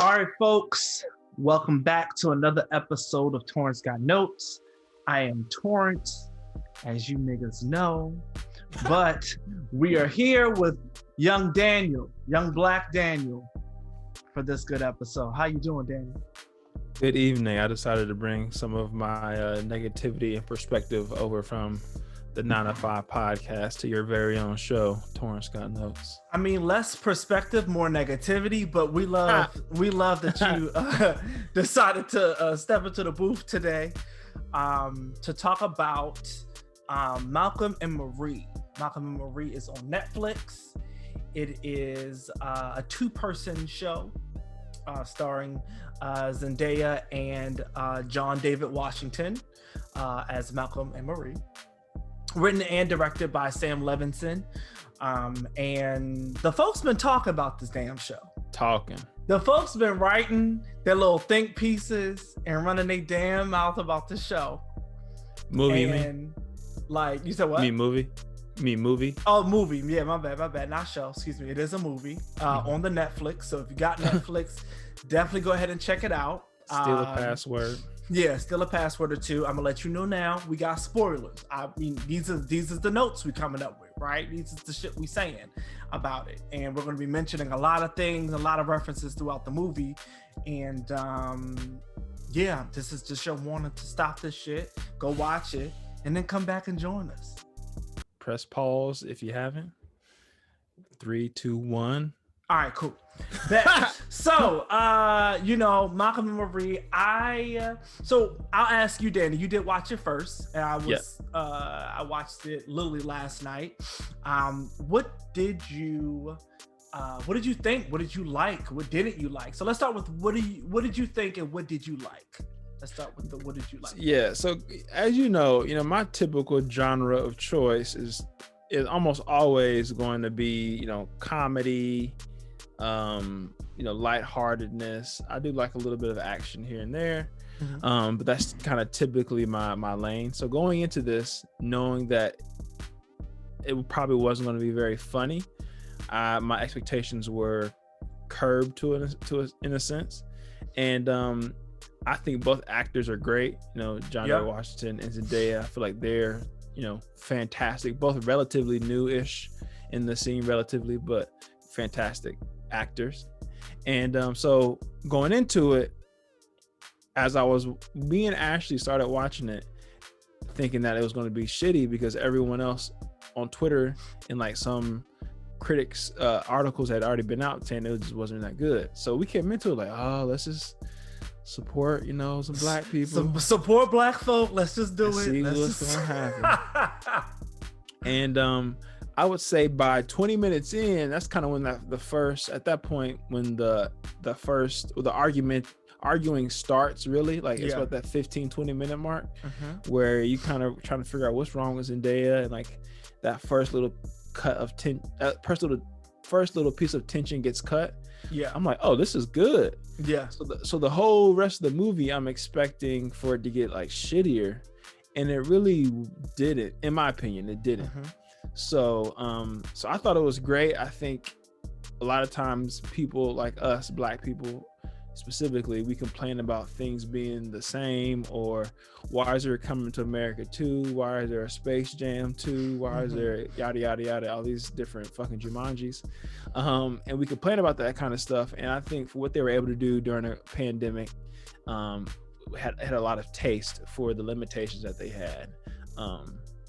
All right, folks, welcome back to another episode of Torrance Got Notes. I am Torrance, as you niggas know, but we are here with young Daniel, young Black Daniel, for this good episode. How you doing, Daniel? Good evening. I decided to bring some of my negativity and perspective over from the 9 to 5 podcast to your very own show, Torrance Got Notes. I mean, less perspective, more negativity, but we love that you decided to step into the booth today to talk about Malcolm and Marie. Malcolm and Marie is on Netflix. It is a two-person show starring Zendaya and John David Washington as Malcolm and Marie. Written and directed by Sam Levinson. And the folks been talking about this damn show. The folks been writing their little think pieces and running their damn mouth about the show. Movie, and like, you said what? Me movie. Oh, movie. Yeah, my bad. Not show. Excuse me. It is a movie on the Netflix. So if you got Netflix, definitely go ahead and check it out. Steal a password. Yeah, still a password or two. I'm gonna let you know now. We got spoilers. I mean, these are the notes we coming up with, right? These is the shit we saying about it, and we're gonna be mentioning a lot of things, a lot of references throughout the movie, and yeah, this is just your warning to stop this shit, go watch it, and then come back and join us. Press pause if you haven't. 3, 2, 1. All right, cool. So, Malcolm and Marie, so I'll ask you, Danny, you did watch it first, and I watched it literally last night. What did you think? What did you like? What didn't you like? So let's start with what did you think and what did you like? Let's start with what did you like? Yeah, so as you know, my typical genre of choice is almost always going to be, comedy, lightheartedness. I do like a little bit of action here and there, but that's kind of typically my lane. So going into this, knowing that it probably wasn't going to be very funny, my expectations were curbed in a sense, and I think both actors are great. John David Washington and Zendaya. I feel like they're fantastic. Both relatively new-ish in the scene, but fantastic actors. And so going into it, as me and Ashley started watching it, thinking that it was going to be shitty because everyone else on Twitter and like some critics articles had already been out saying it just wasn't that good. So we came into it like, oh, let's just support some black people, support black folk. Let's just do it. See what's gonna happen. And I would say by 20 minutes in, that's kind of when the arguing starts, really. Like it's about that 15-20 minute mark where you kind of trying to figure out what's wrong with Zendaya, and like that first little cut of first little piece of tension gets cut. I'm like, oh, this is good. So the whole rest of the movie, I'm expecting for it to get like shittier, and it really didn't. In my opinion, it didn't. So I thought it was great. I think a lot of times people like us, black people specifically, we complain about things being the same, or why is there Coming to America 2? Why is there a Space Jam 2? Why is there yada yada yada, all these different fucking Jumanjis, and we complain about that kind of stuff. And I think for what they were able to do during a pandemic, had a lot of taste for the limitations that they had.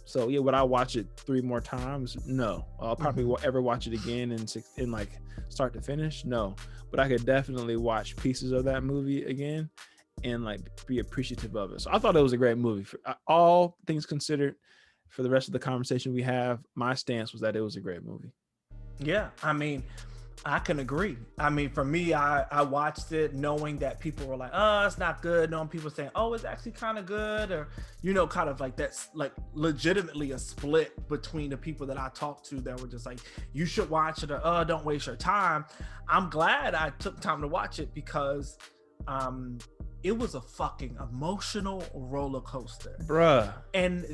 So yeah, would I watch it 3 more times? No. I'll probably ever watch it again in like start to finish? No. But I could definitely watch pieces of that movie again and like be appreciative of it. So I thought it was a great movie. For all things considered, for the rest of the conversation we have, my stance was that it was a great movie. Yeah, I mean, I can agree. I mean, for me, I watched it knowing that people were like, oh, it's not good. Knowing people saying, oh, it's actually kind of good, or, kind of like that's like legitimately a split between the people that I talked to that were just like, you should watch it, or, oh, don't waste your time. I'm glad I took time to watch it because it was a fucking emotional roller coaster. Bruh. And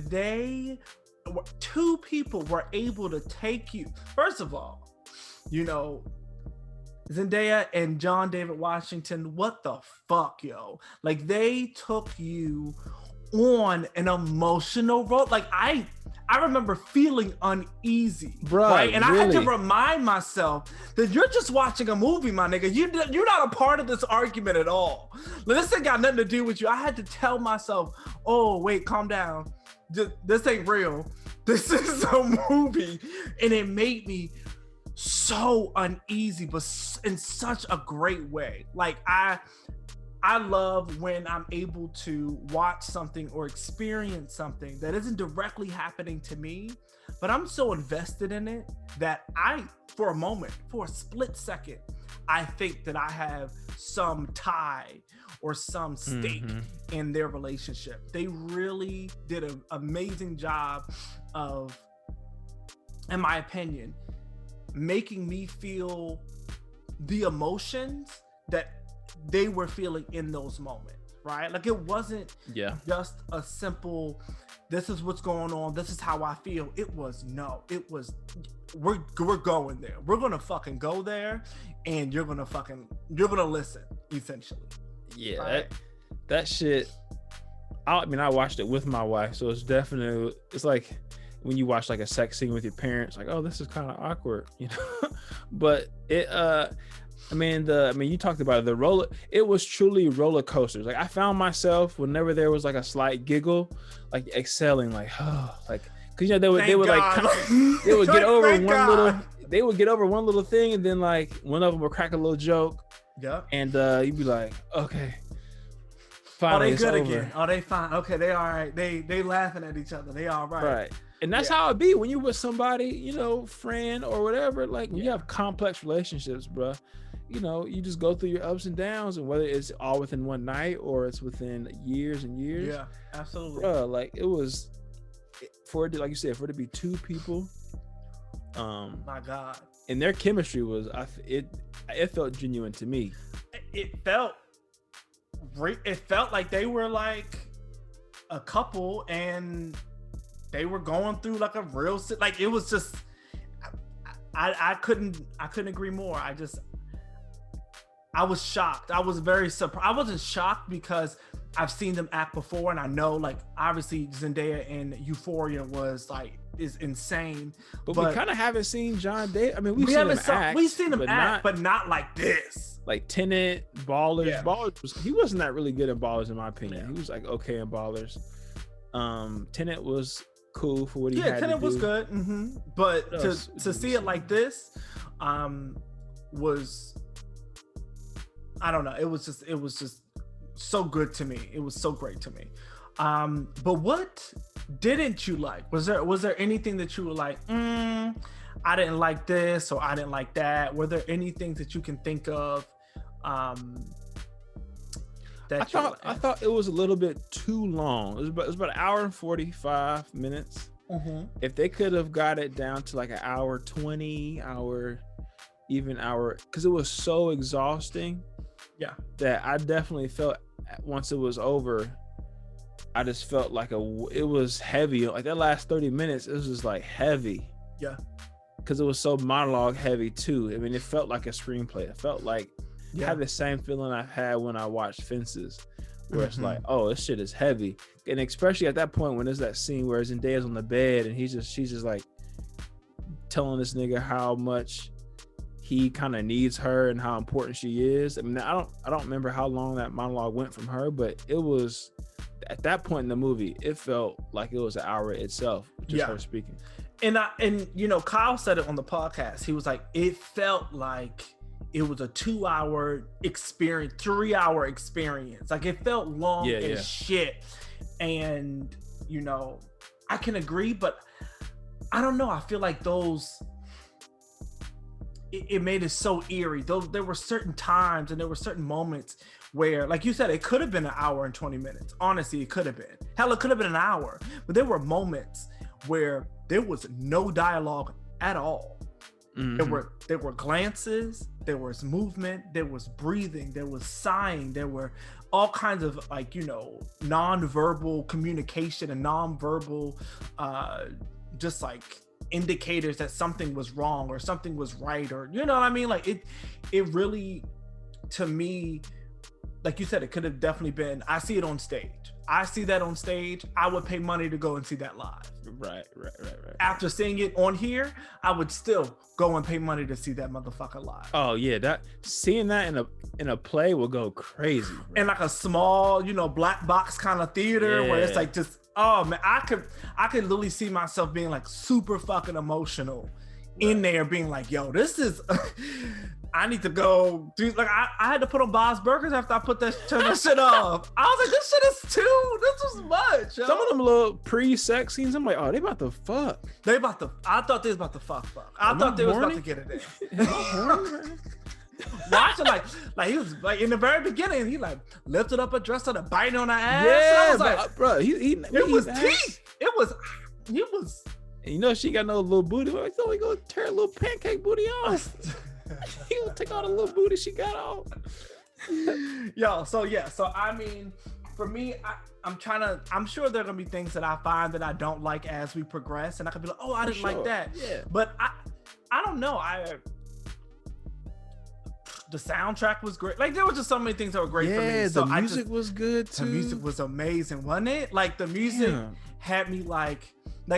two people were able to take you. First of all, Zendaya and John David Washington, what the fuck, yo? Like, they took you on an emotional road. Like, I remember feeling uneasy, Bruh, right? And really? I had to remind myself that you're just watching a movie, my nigga. You're not a part of this argument at all. This ain't got nothing to do with you. I had to tell myself, oh, wait, calm down. This ain't real. This is a movie. And it made me so uneasy, but in such a great way. Like, I love when I'm able to watch something or experience something that isn't directly happening to me, but I'm so invested in it that for a moment, for a split second, I think that I have some tie or some stake in their relationship. They really did an amazing job of, in my opinion, making me feel the emotions that they were feeling in those moments, right? Like, it wasn't just a simple, this is what's going on, this is how I feel. It was we're going there. We're gonna fucking go there, and you're gonna listen, essentially. Yeah, right? that shit. I watched it with my wife, so it's like when you watch like a sex scene with your parents, like, oh, this is kind of awkward, you know. But it you talked about it, it was truly roller coasters. Like, I found myself whenever there was like a slight giggle, like exhaling, like, oh, like, because they would get over one little thing, and then like one of them would crack a little joke, and you'd be like, okay, finally, they good it's over. again. Oh, they fine. Okay, they all right. They laughing at each other. They all right. Right. And that's how it be when you're with somebody, you know, friend or whatever. Like, when you have complex relationships, bro, you know, you just go through your ups and downs, and whether it's all within one night or it's within years and years. Yeah, absolutely. Bro, like, it was, for it to, like you said, for it to be two people. My God. And their chemistry was, it felt genuine to me. It felt like they were like a couple, and they were going through like a real, like, it was just, I couldn't agree more. I was shocked. I was very surprised. I wasn't shocked because I've seen them act before, and I know, like, obviously Zendaya in Euphoria is insane. But we kind of haven't seen John David. I mean, we've seen him act, but not like this. Like Tenet, Ballers. Ballers he wasn't that really good at Ballers, in my opinion. He was like okay in Ballers. Tenet was cool for what he had Tenet to do. was good. But to see it like this, was, I don't know. It was just so good to me. It was so great to me. But what didn't you like? Was there anything that you were like, I didn't like this, or I didn't like that? Were there any things that you can think of? I thought it was a little bit too long. It was about an hour and 45 minutes. If they could have got it down to like an hour 20, hour, because it was so exhausting. Yeah, that I definitely felt once it was over, I just felt like it was heavy. Like, that last 30 minutes, it was just like heavy. Yeah, because it was so monologue heavy too. I mean, it felt like a screenplay. It felt like I had the same feeling I had when I watched Fences, where it's like, oh, this shit is heavy. And especially at that point when there's that scene where Zendaya's on the bed and she's just like telling this nigga how much he kind of needs her and how important she is. I mean, I don't remember how long that monologue went from her, but it was, at that point in the movie, it felt like it was an hour itself, just her speaking. And you know, Kyle said it on the podcast. He was like, it felt like it was a 2-hour experience, 3-hour experience. Like, it felt long as shit. And, you know, I can agree, but I don't know. I feel like it made it so eerie. There were certain times and there were certain moments where, like you said, it could have been an hour and 20 minutes. Honestly, it could have been. Hell, it could have been an hour. But there were moments where there was no dialogue at all. There were glances, there was movement, there was breathing, there was sighing, there were all kinds of, like, you know, non-verbal communication and non-verbal just like indicators that something was wrong or something was right, or you know what I mean? Like it really, to me, like you said, it could have definitely been, I see it on stage. I see that on stage. I would pay money to go and see that live. Right. After seeing it on here, I would still go and pay money to see that motherfucker live. Oh yeah, seeing that in a play will go crazy. Bro. In like a small, black box kind of theater where it's like just, oh man, I could literally see myself being like super fucking emotional in there, being like, yo, this is I need to go do, like, I had to put on Bob's Burgers after I turn that shit off. I was like, this shit is this was much. Yo. Some of them little pre-sex scenes, I'm like, oh, they about to fuck. I thought they was about to fuck. I thought they was about to get it in. Watching like he was like in the very beginning, he like lifted up a dress and biting on her ass. Yeah, I was like, bro, it was teeth. It was. And she got no little booty. I thought we gonna tear a little pancake booty off. He gonna take all the little booty she got off. So I mean, for me, I'm sure there are gonna be things that I find that I don't like as we progress, and I could be like, oh, I didn't like that. Yeah. But I don't know. The soundtrack was great. Like there were just so many things that were great for me. So the music was good too. The music was amazing, wasn't it? Like the music had me like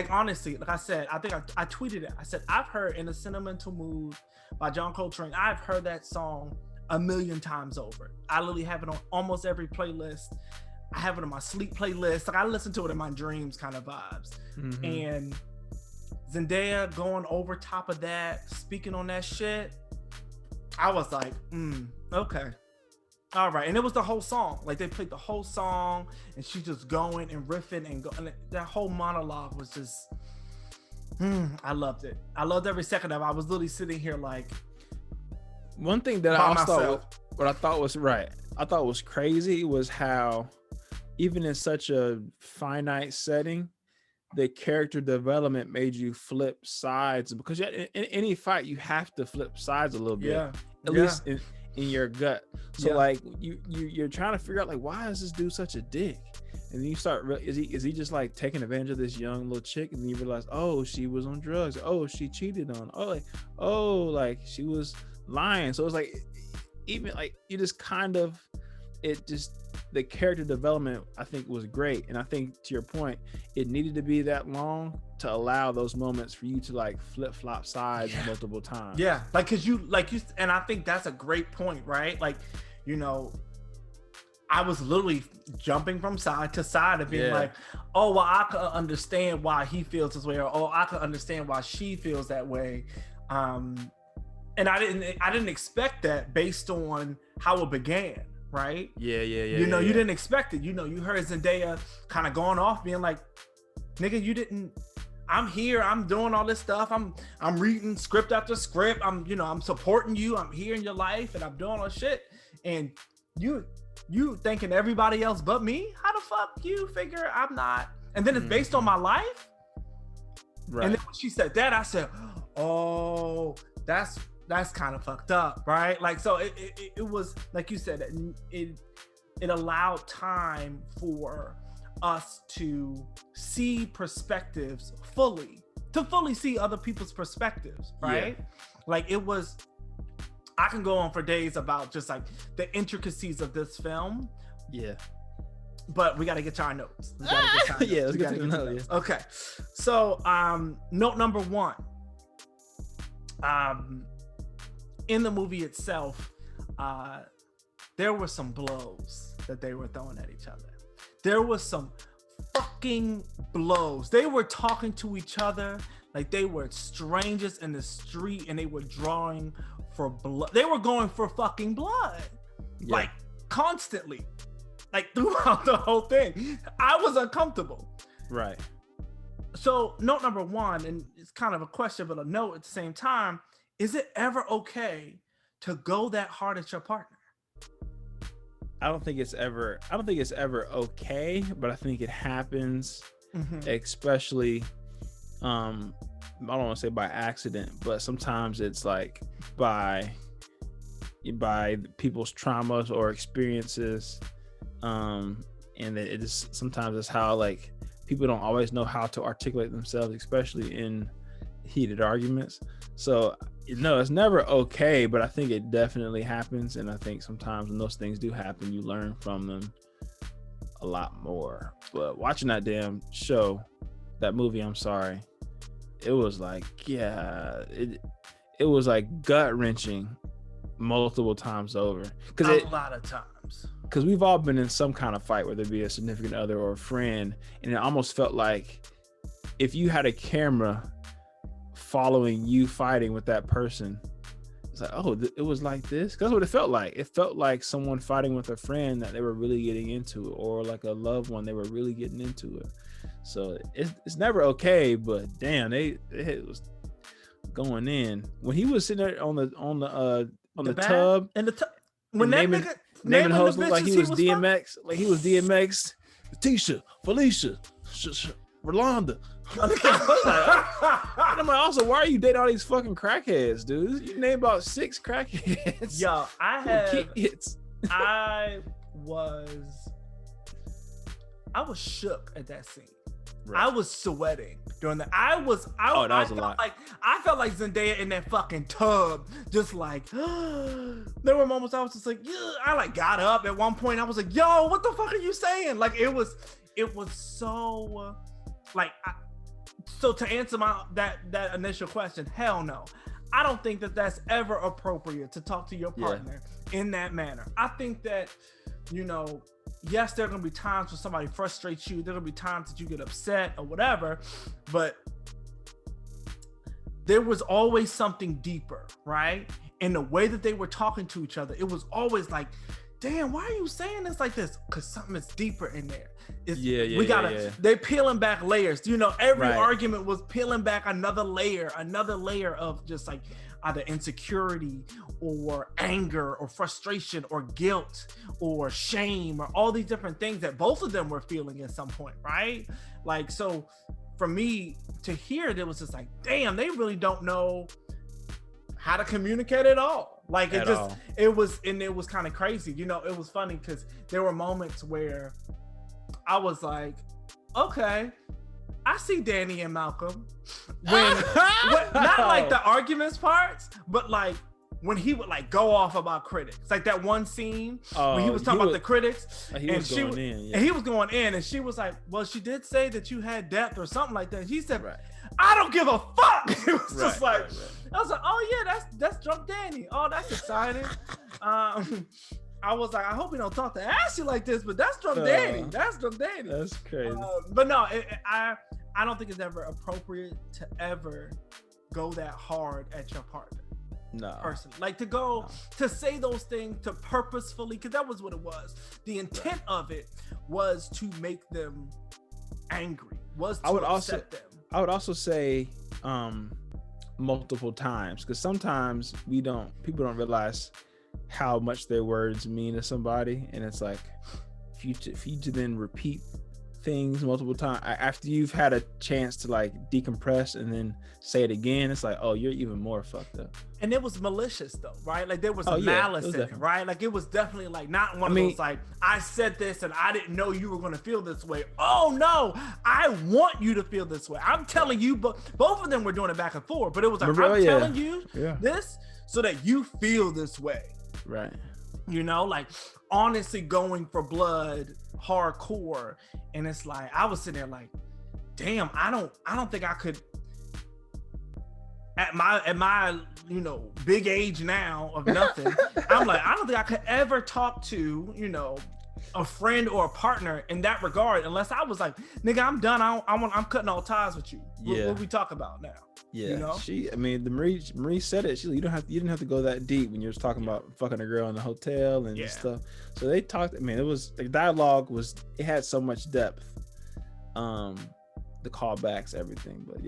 honestly, like I said, I think I tweeted it. I said, I've heard In a Sentimental Mood by John Coltrane. I've heard that song 1,000,000 times over. I literally have it on almost every playlist. I have it on my sleep playlist. Like I listen to it in my dreams kind of vibes. Mm-hmm. And Zendaya going over top of that, speaking on that shit, I was like, okay. All right. And it was the whole song. Like they played the whole song and she's just going and riffing and going. That whole monologue was just, I loved it. I loved every second of it. I was literally sitting here like. One thing that I thought was crazy was how even in such a finite setting, the character development made you flip sides, because in any fight you have to flip sides a little bit, at least in your gut. So like you're trying to figure out like, why is this dude such a dick? And then you start, is he just like taking advantage of this young little chick? And then you realize, oh, she was on drugs. Oh, she cheated on. Like she was lying. So it's like, even like you just kind of, the character development I think was great. And I think to your point, it needed to be that long to allow those moments for you to like flip-flop sides multiple times. Yeah, like cause you and I think that's a great point, right? Like, I was literally jumping from side to side and being like, oh, well, I could understand why he feels this way, or oh, I could understand why she feels that way. And I didn't expect that based on how it began, right? You didn't expect it. You heard Zendaya kind of going off, being like, nigga, you didn't. I'm here. I'm doing all this stuff. I'm reading script after script. I'm supporting you. I'm here in your life, and I'm doing all this shit. And you thinking everybody else but me? How the fuck you figure I'm not? And then it's based on my life. Right. And then when she said that, I said, oh, that's kind of fucked up, right? Like, so it was like you said, it allowed time for us to see perspectives fully see other people's perspectives, right? Like it was, I can go on for days about just like the intricacies of this film. Yeah. But we got to get to our notes. Let's get to the notes. Okay. So, note number 1. In the movie itself, there were some blows that they were throwing at each other. There was some fucking blows. They were talking to each other like they were strangers in the street, and they were drawing for blood. They were going for fucking blood, like constantly, like throughout the whole thing. I was uncomfortable. Right. So note number 1, and it's kind of a question, but a note at the same time. Is it ever okay to go that hard at your partner? I don't think it's ever okay, but I think it happens, especially, I don't want to say by accident, but sometimes it's like by people's traumas or experiences. And it just, sometimes it's how like people don't always know how to articulate themselves, especially in heated arguments. So no, it's never okay, but I think it definitely happens. And I think sometimes when those things do happen, you learn from them a lot more. But watching that damn show, that movie, I'm sorry, it was like, yeah, it was like gut wrenching multiple times over. A lot of times. Because we've all been in some kind of fight, whether it be a significant other or a friend, and it almost felt like if you had a camera following you fighting with that person, it's like, oh, it was like this. That's what it felt like. It felt like someone fighting with a friend that they were really getting into, or like a loved one, they were really getting into it. So it's never okay, but damn, it was going in when he was sitting there on the tub, and when that nigga naming hoes looked like he was DMX, like he was DMX, Tisha, Felicia, Rolanda. I'm like, also, why are you dating all these fucking crackheads, dude? You named about 6 crackheads. Yo, kids. I was shook at that scene. Right. I was sweating during that. I felt like Zendaya in that fucking tub, just like there were moments I was just like, yeah. I like got up at one point. I was like, yo, what the fuck are you saying? Like it was so like. So to answer that initial question, hell no. I don't think that that's ever appropriate to talk to your partner in that manner. I think that, yes, there are going to be times when somebody frustrates you. There are going to be times that you get upset or whatever, but there was always something deeper, right? In the way that they were talking to each other, it was always like, damn, why are you saying this like this? Because something is deeper in there. They're peeling back layers. Every argument was peeling back another layer of just like either insecurity or anger or frustration or guilt or shame or all these different things that both of them were feeling at some point, right? Like, so for me to hear it, it was just like, damn, they really don't know how to communicate at all. Like it was kind of crazy. It was funny because there were moments where I was like, okay, I see Danny and Malcolm. Not like the arguments parts, but like when he would like go off about critics. Like that one scene when he was talking about the critics, and he was going in, and she was like, well, she did say that you had depth or something like that. He said, I don't give a fuck. It was just like, I was like, oh yeah, that's Drunk Danny. Oh, that's exciting. I was like, I hope we don't talk to Ashley like this, but that's Drunk Danny. That's Drunk Danny. That's crazy. But no, I don't think it's ever appropriate to ever go that hard at your partner. No. Personally, like to say those things to purposefully, because that was what it was. The intent of it was to make them angry. Upset them. I would also say multiple times, because sometimes people don't realize how much their words mean to somebody, and it's like if you then repeat things multiple times after you've had a chance to like decompress and then say it again, it's like, oh, you're even more fucked up. And it was malicious though, right? Like there was malice in it, right? Like it was definitely like not one of those like, I said this and I didn't know you were going to feel this way. Oh no, I want you to feel this way. I'm telling you, but both of them were doing it back and forth, but it was like, I'm telling you this so that you feel this way. Right. Like honestly going for blood hardcore. And it's like, I was sitting there like, damn, I don't think I could at my big age now of nothing. I'm like, I don't think I could ever talk to, a friend or a partner in that regard unless I was like, nigga, I'm done. I'm cutting all ties with you. What we talk about now? Yeah, Marie said it. You didn't have to go that deep when you were talking about fucking a girl in the hotel and stuff. So they talked. I mean, it was the dialogue it had so much depth. The callbacks, everything. But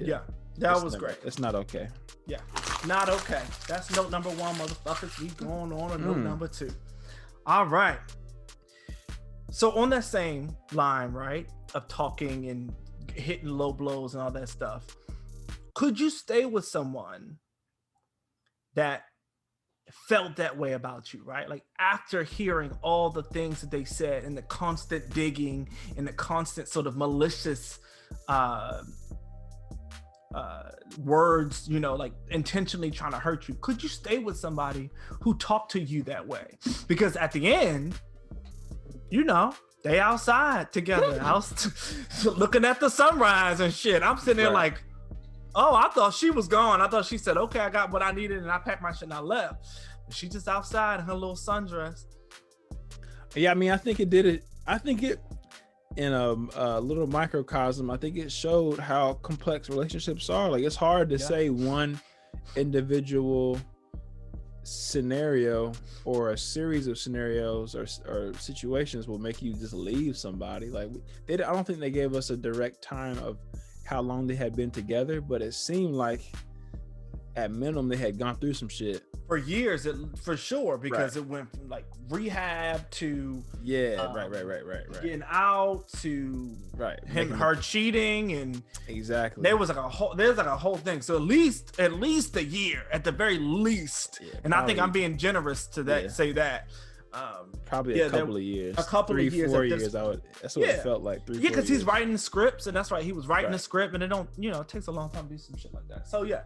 that was great. It's not okay. Yeah, not okay. That's note number 1, motherfuckers. We going on to note number 2. All right. So on that same line, right, of talking and hitting low blows and all that stuff, could you stay with someone that felt that way about you, right? Like after hearing all the things that they said and the constant digging and the constant sort of malicious words, you know, like intentionally trying to hurt you? Could you stay with somebody who talked to you that way? Because at the end, you know, they outside together, looking at the sunrise and shit. I'm sitting there like, oh, I thought she was gone. I thought she said, okay, I got what I needed and I packed my shit and I left. But she just outside in her little sundress. Yeah, I mean, I think it did it. I think it, in a little microcosm, I think it showed how complex relationships are. Like, it's hard to say one individual scenario or a series of scenarios or situations will make you just leave somebody. Like, I don't think they gave us a direct time of how long they had been together, but it seemed like at minimum they had gone through some shit for years, for sure, because it went from like rehab to getting out to her cheating, and exactly there's like a whole thing. So at least a year at the very least, and I think I'm being generous to that, say that probably a couple of years, three, 4 years. That's what it felt like. Because he's writing the scripts, and that's right, he was writing the script, and it takes a long time to do some shit like that. So yeah.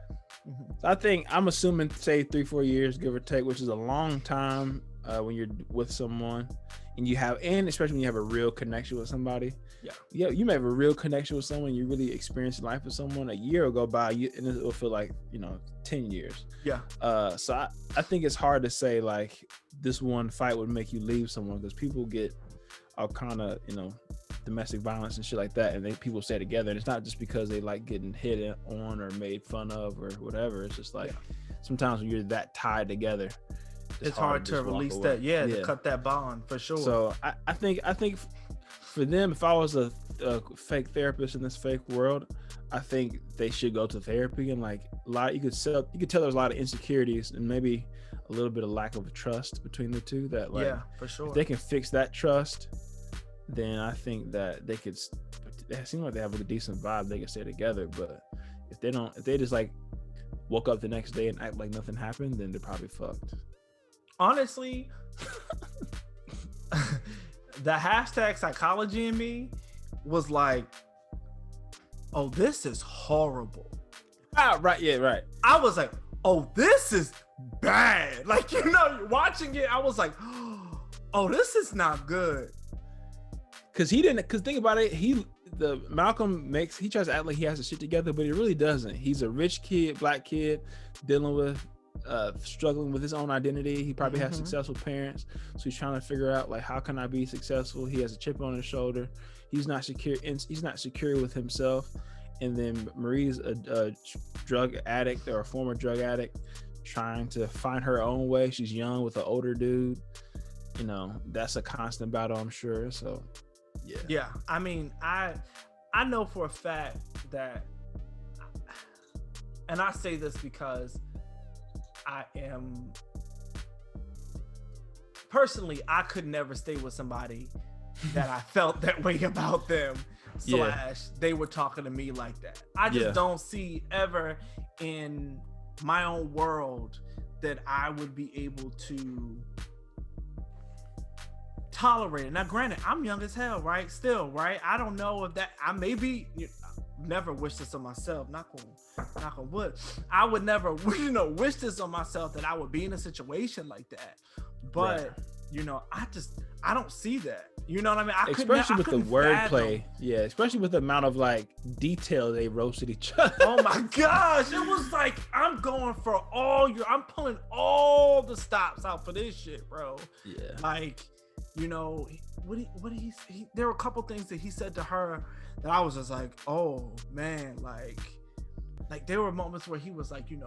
I think I'm assuming, say 3-4 years, give or take, which is a long time when you're with someone, and especially when you have a real connection with somebody. Yeah, you may have a real connection with someone, you really experience life with someone. A year will go by, and it will feel like 10 years. Yeah. So I think it's hard to say like this one fight would make you leave someone, because people get all kind of domestic violence and shit like that, and people stay together, and it's not just because they like getting hit on or made fun of or whatever. It's just like sometimes when you're that tied together, it's hard to release that, to cut that bond, for sure. So I think for them, if I was a fake therapist in this fake world, I think they should go to therapy, and like you could tell there's a lot of insecurities and maybe a little bit of lack of trust between the two, that like for sure, if they can fix that trust, then I think that they could. It seems like they have a decent vibe. They can stay together. But if they just like woke up the next day and act like nothing happened, then they're probably fucked. Honestly, the hashtag psychology in me was like, oh, this is horrible. Right. Yeah. Right. I was like, oh, this is bad. Like, watching it, I was like, oh, this is not good. Because think about it, Malcolm tries to act like he has his shit together, but he really doesn't. He's a rich kid, black kid, dealing with struggling with his own identity. He probably has successful parents, so he's trying to figure out like, how can I be successful? He has a chip on his shoulder. He's not secure with himself. And then Marie's a drug addict, or a former drug addict, trying to find her own way. She's young with an older dude. That's a constant battle, I'm sure. So yeah. I mean, I know for a fact that, and I say this because I could never stay with somebody that I felt that way about them, / they were talking to me like that. I just don't see ever in my own world that I would be able to tolerate it. Now, granted, I'm young as hell, right? Still, right? I don't know if that, I maybe never wish this on myself. Knock on wood. I would never, wish this on myself, that I would be in a situation like that. But I don't see that. You know what I mean? Especially with the wordplay. Yeah, especially with the amount of like detail they roasted each other. Oh my gosh. It was like, I'm pulling all the stops out for this shit, bro. Yeah. Like, what did he there were a couple things that he said to her that I was just like, oh man, like there were moments where he was like, you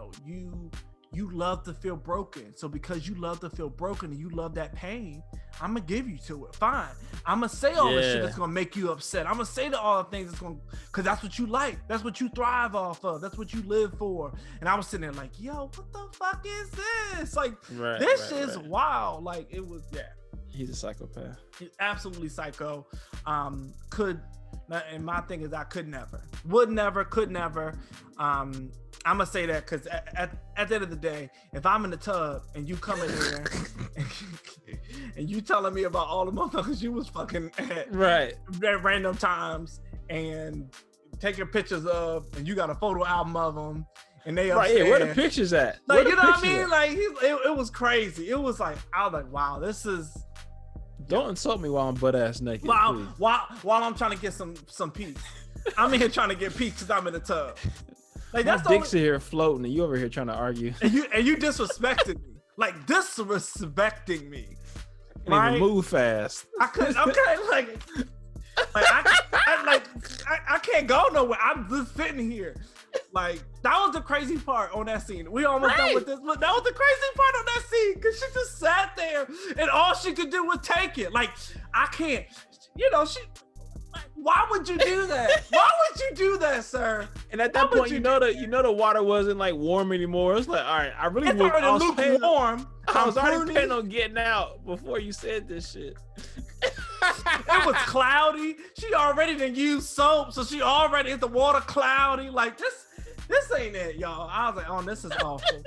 love to feel broken. So because you love to feel broken and you love that pain, I'm gonna give you to it. Fine. I'm gonna say all the shit that's gonna make you upset. I'm gonna say all the things because that's what you like. That's what you thrive off of. That's what you live for. And I was sitting there like, yo, what the fuck is this? Like, this shit's wild. Like, it was, He's a psychopath. He's absolutely psycho. And my thing is, I could never, would never, could never. I'm gonna say that because at the end of the day, if I'm in the tub and you come in here and you telling me about all the motherfuckers you was fucking at random times, and taking pictures of, and you got a photo album of them, and they right, yeah, where the pictures at? Like, you know what I mean? Like, it was crazy. It was like, I was like, wow, this is. Don't insult me while I'm butt ass naked. While I'm trying to get some peace. I'm in here trying to get peace because I'm in the tub. Like, that's my dick's here floating, and you over here trying to argue. And you disrespected me. Like, disrespecting me. And even move fast. I couldn't. Okay, I can't go nowhere. I'm just sitting here. Like, that was the crazy part on that scene. We almost done with this, but that was the crazy part on that scene because she just sat there and all she could do was take it. Like, I can't. Why would you do that? Why would you do that, sir? And at that point, you know the water wasn't like warm anymore. It's like, all right, I was lukewarm. I was already planning on getting out before you said this shit. It was cloudy. She already didn't use soap, so she already is the water cloudy. Like, this ain't it, y'all. I was like, oh, this is awful.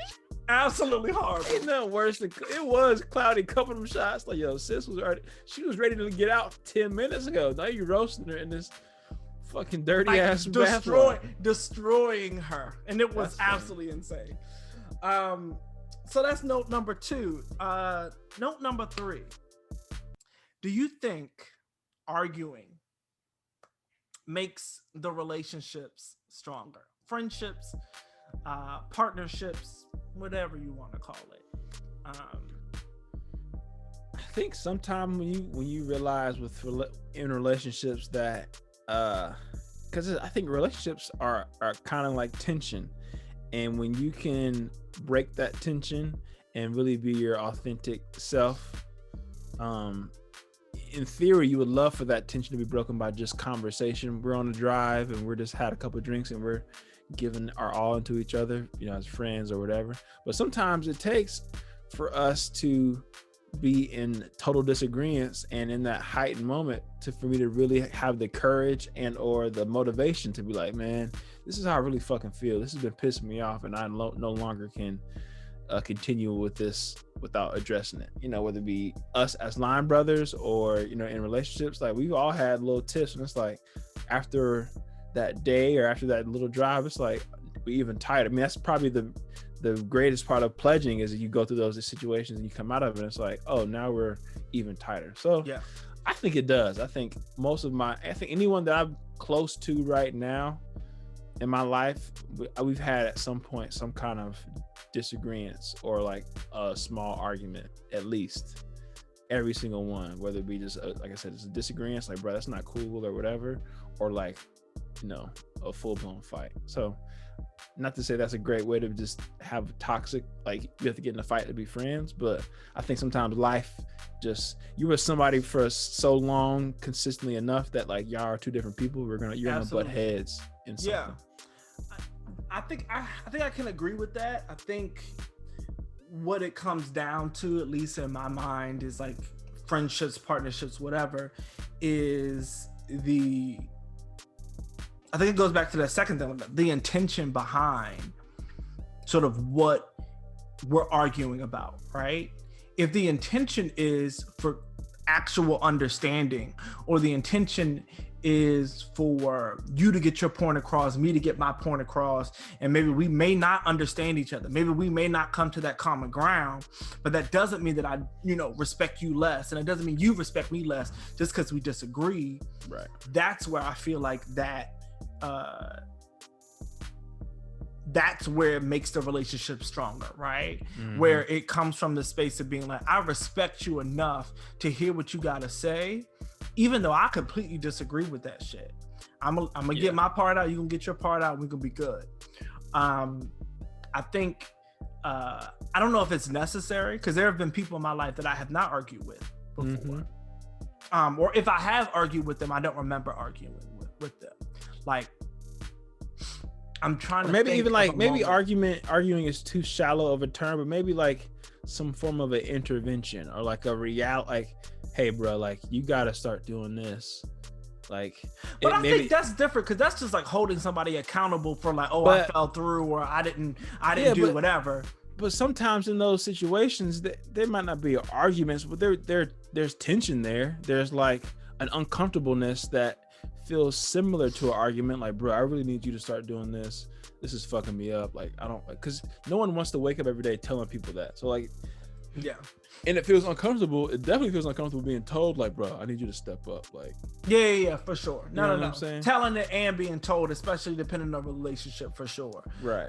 Absolutely horrible. Ain't nothing worse than it was cloudy. Couple of them shots, like, yo, sis was ready to get out 10 minutes ago. Now you roasting her in this fucking dirty ass destroying her, and it was absolutely insane. So that's note number 2. Note number 3. Do you think arguing makes the relationships stronger? Friendships, partnerships, whatever you want to call it. I think sometimes when you realize in relationships that because I think relationships are kind of like tension, and when you can break that tension and really be your authentic self, in theory you would love for that tension to be broken by just conversation. We're on a drive and we're just had a couple of drinks and we're giving our all into each other, as friends or whatever. But sometimes it takes for us to be in total disagreements, and in that heightened moment for me to really have the courage and or the motivation to be like, man, this is how I really fucking feel. This has been pissing me off, and I no longer can continue with this without addressing it. Whether it be us as line brothers or in relationships, like we've all had little tips, and it's like after that day or after that little drive, it's like we even tighter. I mean, that's probably the greatest part of pledging is that you go through those situations and you come out of it and it's like, oh, now we're even tighter. So yeah, I think it does. I think anyone that I'm close to right now in my life, we've had at some point some kind of disagreements or like a small argument, at least every single one, whether it be just like I said, it's a disagreement, like, bro, that's not cool or whatever, or like, a full-blown fight. So not to say that's a great way to just have toxic, like you have to get in a fight to be friends, but I think sometimes life just, you were somebody for so long consistently enough that like y'all are two different people, you're gonna butt heads in something. Yeah, I think I can agree with that. I think what it comes down to, at least in my mind, is like friendships, partnerships, whatever, is I think it goes back to that second thing, the intention behind sort of what we're arguing about, right? If the intention is for actual understanding, or the intention is for you to get your point across, me to get my point across, and maybe we may not understand each other, maybe we may not come to that common ground, but that doesn't mean that I, respect you less, and it doesn't mean you respect me less just because we disagree. Right. That's where I feel like that's where it makes the relationship stronger, right? Mm-hmm. Where it comes from the space of being like, I respect you enough to hear what you gotta say, even though I completely disagree with that shit. I'm gonna get my part out, you can get your part out, we can be good. I think I don't know if it's necessary, because there have been people in my life that I have not argued with before. Mm-hmm. Or if I have argued with them, I don't remember arguing with them. Like, I'm trying to maybe even like maybe arguing is too shallow of a term, but maybe like some form of an intervention or like a like, hey bro, like you gotta start doing this. Like, but I think that's different, because that's just like holding somebody accountable for like, I fell through, or I didn't do whatever. But sometimes in those situations, there might not be arguments, but there's tension there. There's like an uncomfortableness that feels similar to an argument like, bro, I really need you to start doing this. This is fucking me up. Like, I don't, because no one wants to wake up every day telling people that. So like, yeah. And it feels uncomfortable. It definitely feels uncomfortable being told, like, bro, I need you to step up. Like, yeah, for sure. No. What I'm saying? Telling it and being told, especially depending on the relationship, for sure. Right.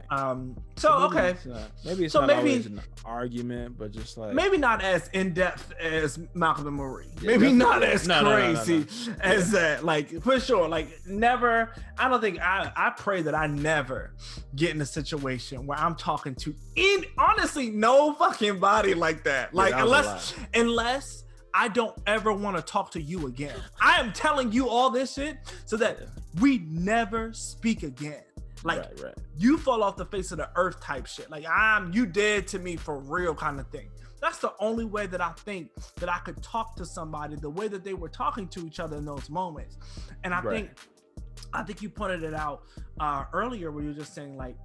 So maybe maybe it's not always an argument, but just like maybe not as in depth as Malcolm and Marie. Maybe not as crazy as that. Like, for sure. Like, never. I don't think I pray that I never get in a situation where I'm talking to honestly no fucking body like that. Like, unless I don't ever want to talk to you again. I am telling you all this shit so that we never speak again. Like, you fall off the face of the earth type shit. Like, you dead to me for real kind of thing. That's the only way that I think that I could talk to somebody the way that they were talking to each other in those moments. And I think you pointed it out earlier where you were just saying, like,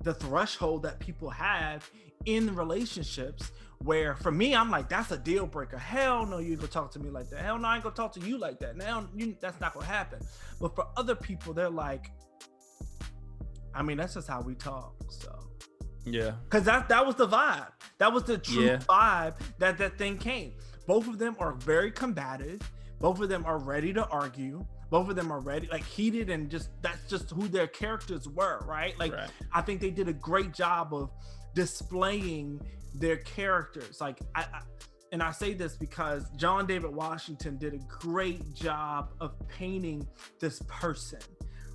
the threshold that people have in relationships, where for me, I'm like, that's a deal breaker. Hell no, you ain't gonna talk to me like that. Hell no, I ain't gonna talk to you like that. Now, that's not gonna happen. But for other people, they're like, I mean, that's just how we talk. So yeah, because that was the vibe. That was the true vibe that thing came. Both of them are very combative. Both of them are ready to argue. Both of them are ready, like, heated, and that's just who their characters were, right? Like, I think they did a great job of displaying their characters. Like, I say this because John David Washington did a great job of painting this person,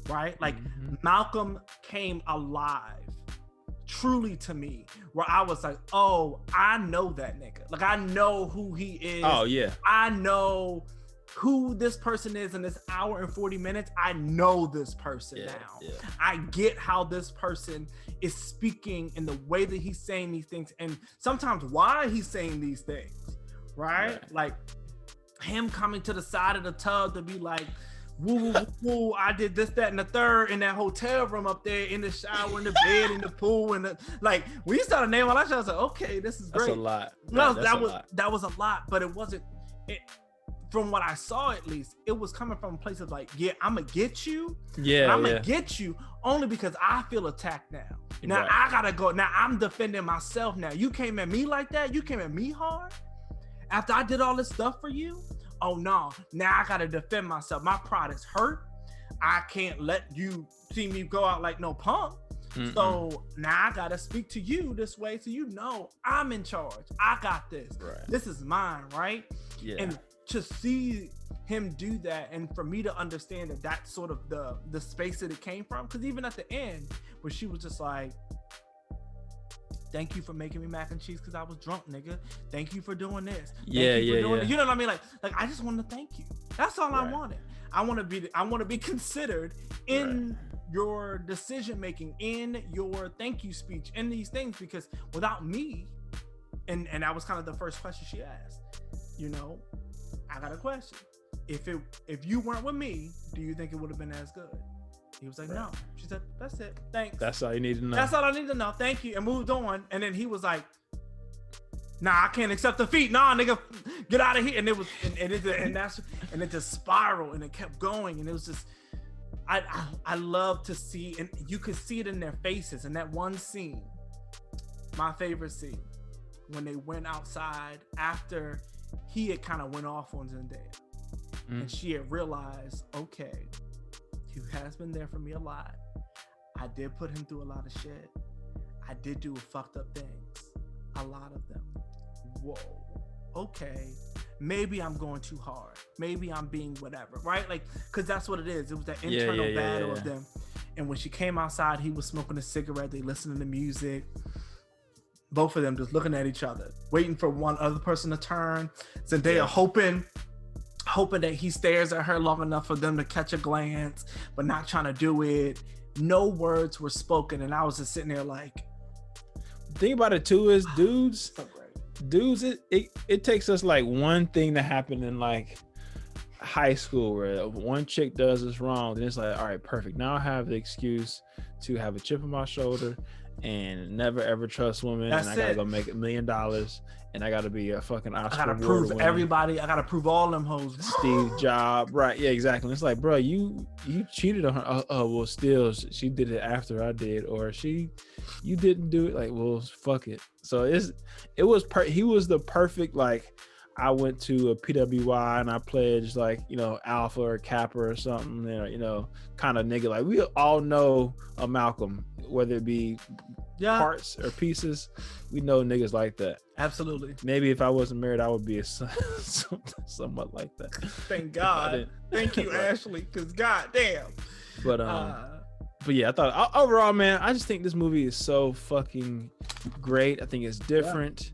right? Like, Malcolm came alive truly to me, where I was like, oh, I know that nigga. Like, I know who he is. Oh yeah, I know who this person is in this hour and 40 minutes. I know this person now. Yeah. I get how this person is speaking and the way that he's saying these things, and sometimes why he's saying these things, right? Like, him coming to the side of the tub to be like, woo, woo, woo, I did this, that, and the third in that hotel room up there, in the shower, in the bed, in the pool, and like, we started naming all that shit. I was like, okay, this is great. That's a lot. No, that was a lot, but it wasn't. From what I saw, at least, it was coming from a place of like, yeah, I'm gonna get you. Yeah, I'm gonna get you only because I feel attacked now. Now I gotta go. Now I'm defending myself. Now you came at me like that. You came at me hard after I did all this stuff for you. Oh no, now I gotta defend myself. My pride is hurt. I can't let you see me go out like no punk. So now I gotta speak to you this way, so you know I'm in charge. I got this. This is mine, right? Yeah. And to see him do that, and for me to understand that that's sort of the space that it came from, because even at the end where she was just like, thank you for making me mac and cheese because I was drunk, nigga. Thank you for doing this. You know what I mean? Like I just want to thank you. That's all I wanted. I want to be considered in your decision making, in your thank you speech, in these things, because without me, and that was kind of the first question she asked, you know, I got a question. If you weren't with me, do you think it would have been as good? He was like, no. She said, that's it. Thanks. That's all you need to know. That's all I need to know. Thank you. And moved on. And then he was like, nah, I can't accept defeat. Nah, nigga, get out of here. And it was, and it just spiraled, and it kept going. And it was just, I love to see, and you could see it in their faces. And that one scene, my favorite scene, when they went outside after he had kind of went off on Zendaya, and she had realized, okay, he has been there for me a lot. I did put him through a lot of shit. I did do fucked up things, a lot of them. Whoa, okay, maybe I'm going too hard. Maybe I'm being whatever, right? Like, because that's what it is. It was that internal battle of them. And when she came outside, he was smoking a cigarette. They listening to music. Both of them just looking at each other, waiting for one other person to turn. Zendaya hoping that he stares at her long enough for them to catch a glance, but not trying to do it. No words were spoken, and I was just sitting there like. The thing about it too is, dudes, it takes us like one thing to happen in like high school where one chick does this wrong, then it's like, all right, perfect. Now I have the excuse to have a chip on my shoulder and never ever trust women. That's and I gotta it. go make $1 million, and I gotta be a fucking Oscar. I gotta prove everybody. I gotta prove all them hoes. Steve Jobs, right? Yeah, exactly. It's like, bro, you cheated on her. Oh, well, still, she did it after I did, or you didn't do it. Like, well, fuck it. So he was the perfect, like, I went to a PWI and I pledged, like, you know, Alpha or Kappa or something, you know, kind of nigga. Like, we all know a Malcolm, whether it be parts or pieces. We know niggas like that. Absolutely. Maybe if I wasn't married, I would be somewhat like that. Thank God. Thank you, Ashley, because goddamn. But yeah, I thought overall, man, I just think this movie is so fucking great. I think it's different.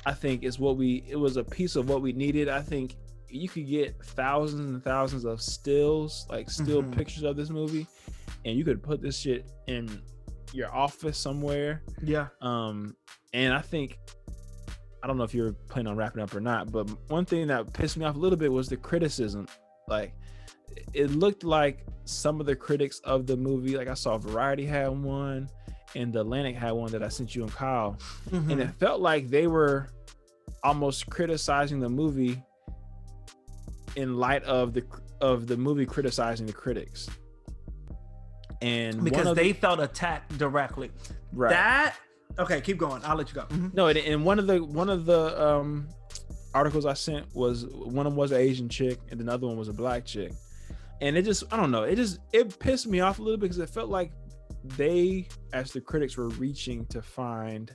I think it was a piece of what we needed. I think you could get thousands and thousands of stills, like still pictures of this movie, and you could put this shit in your office somewhere. Yeah. And I think, I don't know if you're planning on wrapping up or not, but one thing that pissed me off a little bit was the criticism. Like, it looked like some of the critics of the movie, like I saw Variety had one and The Atlantic had one that I sent you and Kyle, and it felt like they were almost criticizing the movie in light of the movie criticizing the critics, and because they felt attacked directly. Right. Okay, keep going. I'll let you go. No, and one of the articles I sent was, one of them was an Asian chick and the other one was a black chick, and it just, I don't know, it pissed me off a little bit because it felt like they, as the critics, were reaching to find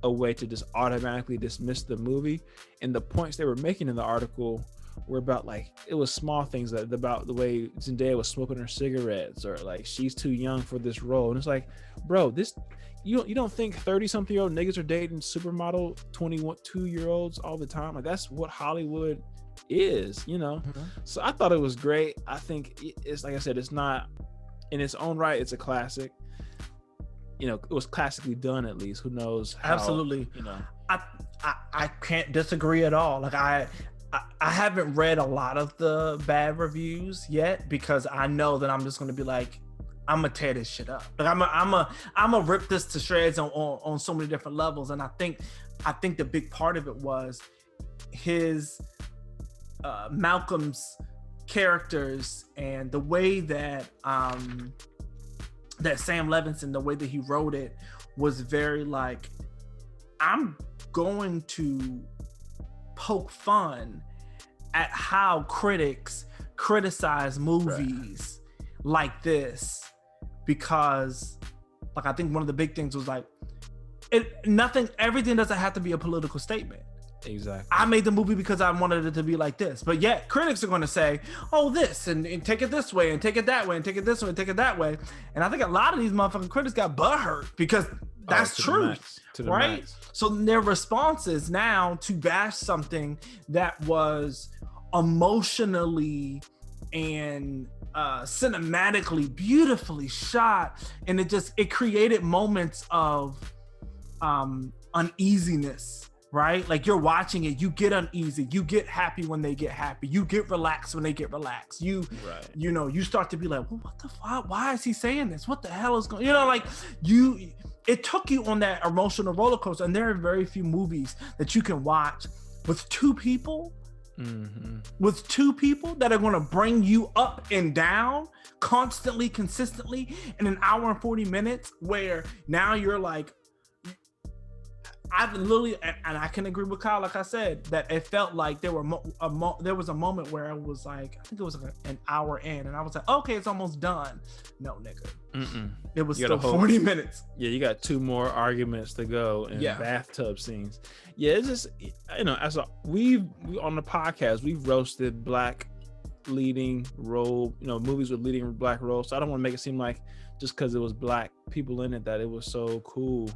a way to just automatically dismiss the movie, and the points they were making in the article were about, like, it was small things about the way Zendaya was smoking her cigarettes, or like she's too young for this role, and it's like, bro, this, you don't think 30-something-year-old niggas are dating supermodel 22-year-olds all the time? Like, that's what Hollywood is, you know. So I thought it was great. I think it's, like I said, it's not, in its own right, it's a classic. You know, it was classically done, at least. Who knows how, absolutely, you know. I can't disagree at all. Like, I haven't read a lot of the bad reviews yet, because I know that I'm just going to be like, I'm gonna tear this shit up. Like, I'm gonna rip this to shreds on so many different levels. And I think the big part of it was his Malcolm's characters, and the way that that Sam Levinson, the way that he wrote it, was very like, I'm going to poke fun at how critics criticize movies like this, because, like, I think one of the big things was like, everything doesn't have to be a political statement. Exactly. I made the movie because I wanted it to be like this, but yet critics are going to say, oh, this, and take it this way, and take it that way, and take it this way, and take it that way. And I think a lot of these motherfucking critics got butthurt because that's truth, right? Max. So their response is now to bash something that was emotionally and cinematically beautifully shot, and it created moments of uneasiness, right? Like, you're watching it, you get uneasy, you get happy when they get happy, you get relaxed when they get relaxed, you know, you start to be like, well, what the fuck, why is he saying this, what the hell is going, you know, like, it took you on that emotional roller coaster. And there are very few movies that you can watch with two people that are going to bring you up and down constantly, consistently in an hour and 40 minutes, where now you're like, I've literally, and I can agree with Kyle, like I said, that it felt like there was a moment where I was like, I think it was like an hour in, and I was like, okay, it's almost done. No, nigga. It was still 40 minutes. Yeah, you got 2 more arguments to go, and bathtub scenes. Yeah, it's just, you know, we on the podcast, we've roasted black leading role, you know, movies with leading black roles. So I don't want to make it seem like just because it was black people in it that it was so cool.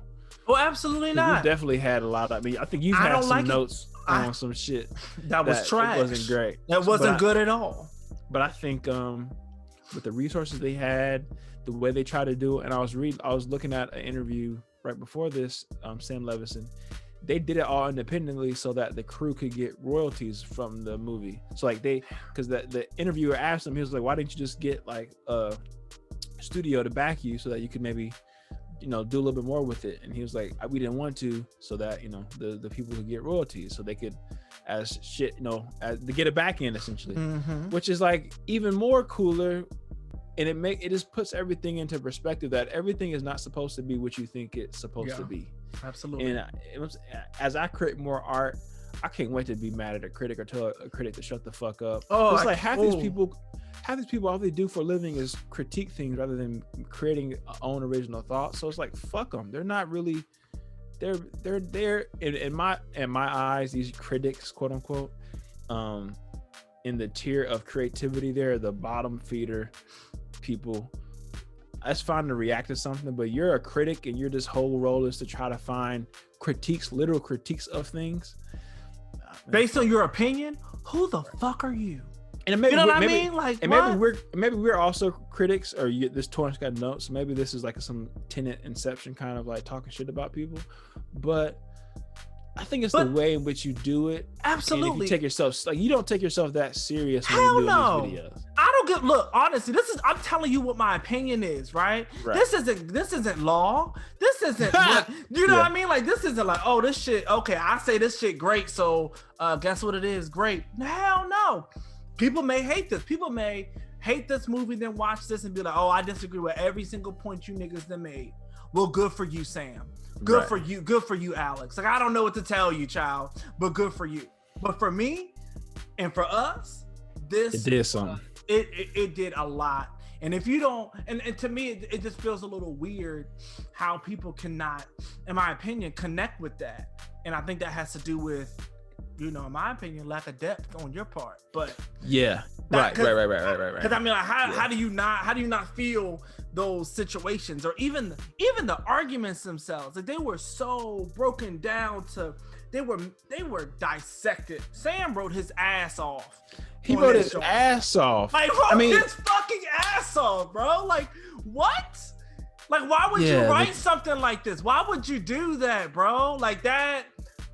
Well, absolutely not. You definitely had a lot. I mean, I think you've had some notes on some shit that was trash. It wasn't great. That wasn't good at all. But I think with the resources they had, the way they tried to do it, and I was looking at an interview right before this, Sam Levinson. They did it all independently so that the crew could get royalties from the movie. So like because the interviewer asked him, he was like, why didn't you just get like a studio to back you so that you could maybe do a little bit more with it. And he was like, we didn't want to, so that the people could get royalties, so they could to get it back in, essentially. Which is like even more cooler. And it just puts everything into perspective, that everything is not supposed to be what you think it's supposed to be. Absolutely. And as I create more art, I can't wait to be mad at a critic or tell a critic to shut the fuck up. It's like half these people, all they do for a living is critique things rather than creating own original thoughts. So it's like, fuck them. They're not really. They're in my eyes, these critics, quote unquote, in the tier of creativity, they're the bottom feeder people. That's fine to react to something, but you're a critic and your just whole role is to try to find literal critiques of things based on your opinion. Who the fuck are you? And maybe, you know what I mean? Like, and maybe we're also critics, or this Torrance Got Notes. Maybe this is like some Tenet Inception kind of like talking shit about people, but I think it's the way in which you do it. Absolutely. And if you take yourself, like, you don't take yourself that serious when Hell you do these videos. I don't look, honestly, I'm telling you what my opinion is, right? This isn't law. This isn't, you know what I mean? Like, this isn't like, oh, this shit, okay, I say this shit great, so guess what it is? Great. Hell no. People may hate this. People may hate this movie, then watch this and be like, oh, I disagree with every single point you niggas done made. Well, good for you, Sam. Good for you. Good for you, Alex. Like, I don't know what to tell you, child, but good for you. But for me and for us, it did something. It did a lot. And if you don't, and to me, it just feels a little weird how people cannot, in my opinion, connect with that. And I think that has to do with, in my opinion, lack of depth on your part. But yeah, right. Because I mean, like, how do you not feel those situations, or even the arguments themselves? Like, they were so broken down to, they were dissected. Sam wrote his ass off. He wrote his ass off. Like, his fucking ass off, bro. Like, what? Like, why would you write something like this? Why would you do that, bro? Like that,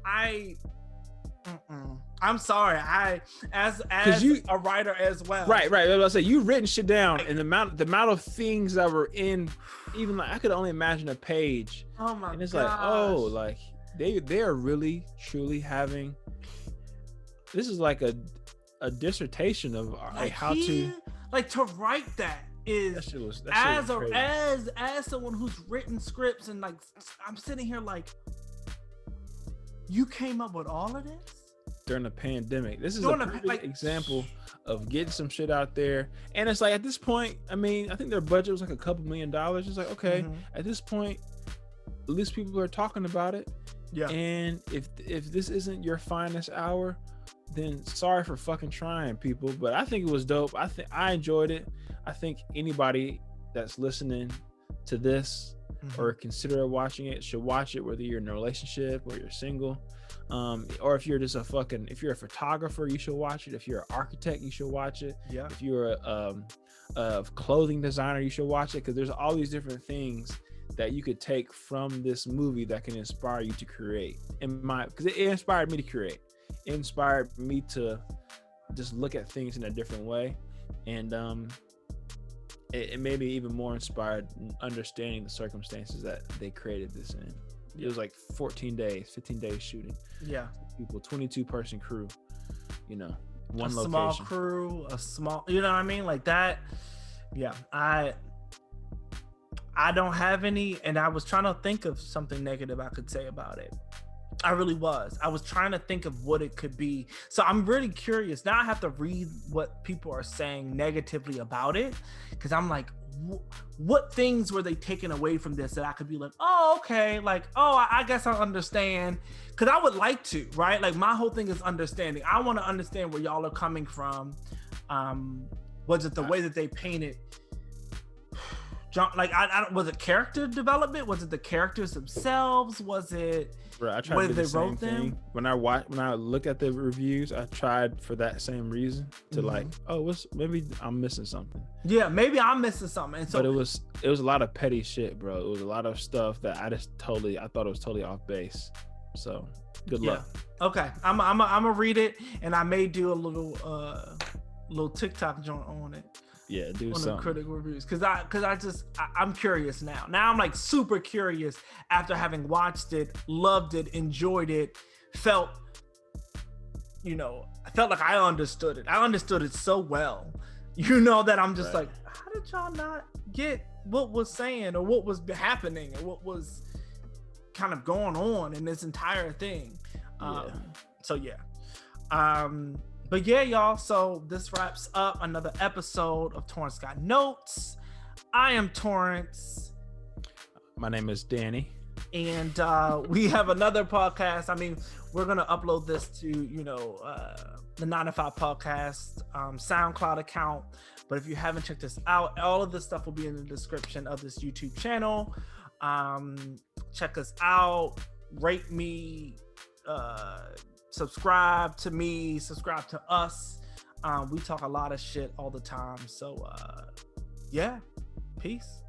I'm sorry. As a writer as well. Right. I was say, you've written shit down, and the amount of things that were in, even like I could only imagine a page. Oh my god. And it's like, oh, like they are really truly having. This is like a dissertation of like how to write that is as someone who's written scripts, and like I'm sitting here like, you came up with all of this during the pandemic. This is a perfect example of getting some shit out there. And it's like, at this point, I mean, I think their budget was like a couple $1 million. It's like, okay, at this point, at least people are talking about it. Yeah. And if this isn't your finest hour, then sorry for fucking trying, people. But I think it was dope. I enjoyed it. I think anybody that's listening to this or consider watching it should watch it, whether you're in a relationship or you're single, or if you're just if you're a photographer, you should watch it. If you're an architect, you should watch it. Yeah. If you're a clothing designer, you should watch it, because there's all these different things that you could take from this movie that can inspire you to create. Because it inspired me to create. It inspired me to just look at things in a different way, and it made me even more inspired understanding the circumstances that they created this in. It was like 15 days shooting. Yeah. People, 22-person crew, one location. Small crew, you know what I mean? Like that. Yeah. I don't have any, and I was trying to think of something negative I could say about it. I really was. I was trying to think of what it could be. So I'm really curious. Now I have to read what people are saying negatively about it, because I'm like, what things were they taking away from this that I could be like, oh, okay, like, oh, I guess I understand. Because I would like to, right? Like, my whole thing is understanding. I want to understand where y'all are coming from. Was it the way that they painted? Like, I don't, was it character development? Was it the characters themselves? Was it I tried to do the same thing. When I look at the reviews, I tried for that same reason to like, oh, maybe I'm missing something. Yeah, maybe I'm missing something. And so, but it was a lot of petty shit, bro. It was a lot of stuff that I thought it was totally off base. So good luck. Okay, I'm gonna read it, and I may do a little TikTok joint on it. Yeah, do on something. the critical reviews, because I'm curious now. Now I'm like super curious after having watched it, loved it, enjoyed it, felt I felt like I understood it. I understood it so well, that I'm just like, how did y'all not get what was saying or what was happening or what was kind of going on in this entire thing? But yeah, y'all. So this wraps up another episode of Torrance Got Notes. I am Torrance. My name is Danny. And we have another podcast. I mean, we're going to upload this to, the 9 to 5 podcast SoundCloud account. But if you haven't checked this out, all of this stuff will be in the description of this YouTube channel. Check us out. Rate me. Subscribe to me, subscribe to us. We talk a lot of shit all the time. So yeah, peace.